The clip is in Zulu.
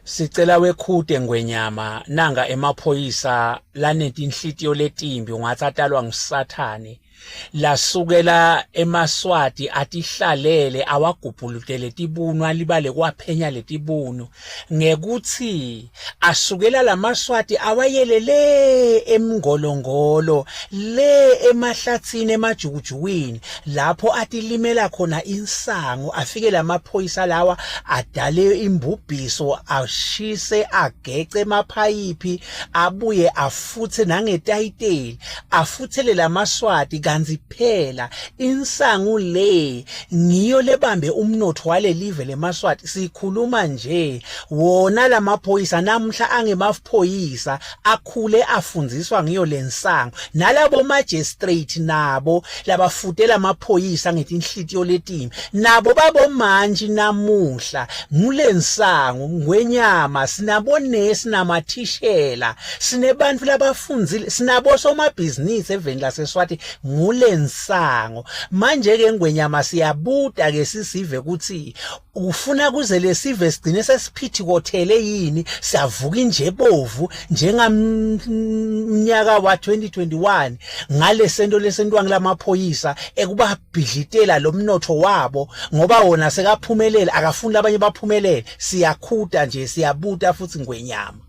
Sicela wekhude ngwenyama nanga emaphoyisa lanetinhlitiyo letimbi ungathi atalwa ngusathane lasukela eMaswati atihlalele awagubhulute letibunu alibale kwaphenya letibunu ngekuthi asukela laMaswati awayelele emngolongolo le emahlathini emajukujukwini lapho atilimela khona insango afike lamaphoyisa lawa adale imbubhiso ashise agece emaphayipi abuye afuthe nangetayiteli afuthele laMaswati kanzi phela insangu le ngiyo lebambe umnotho wale live leMaswati sikhuluma nje wona lamaphoyisa namhla angemaphoyisa akhule afundziswa ngiyo lensango nalabo magistrate nabo labafutela amaphoyisa ngetinhlitiyo letimbi nabo babomanje namuhla ngulensango ngwenyama sinabonesi namathishela sinebantfu labafundzile sinabo somabhizinisi eveni laseSwati ngulensango manje ke ngwenyama siyabuda ke sisive ukuthi ufuna kuze lesive sigcine sesiphithikothele yini siyavuka injebovu njengamnyaka wa 2021 ngale sento lesentwa ngilamaphoyisa ekubabhidlitela lomnotho wabo ngoba wona sekaphumelela akafuni labanye baphumelele siyakhuda nje siyabuta futhi ngwenyama.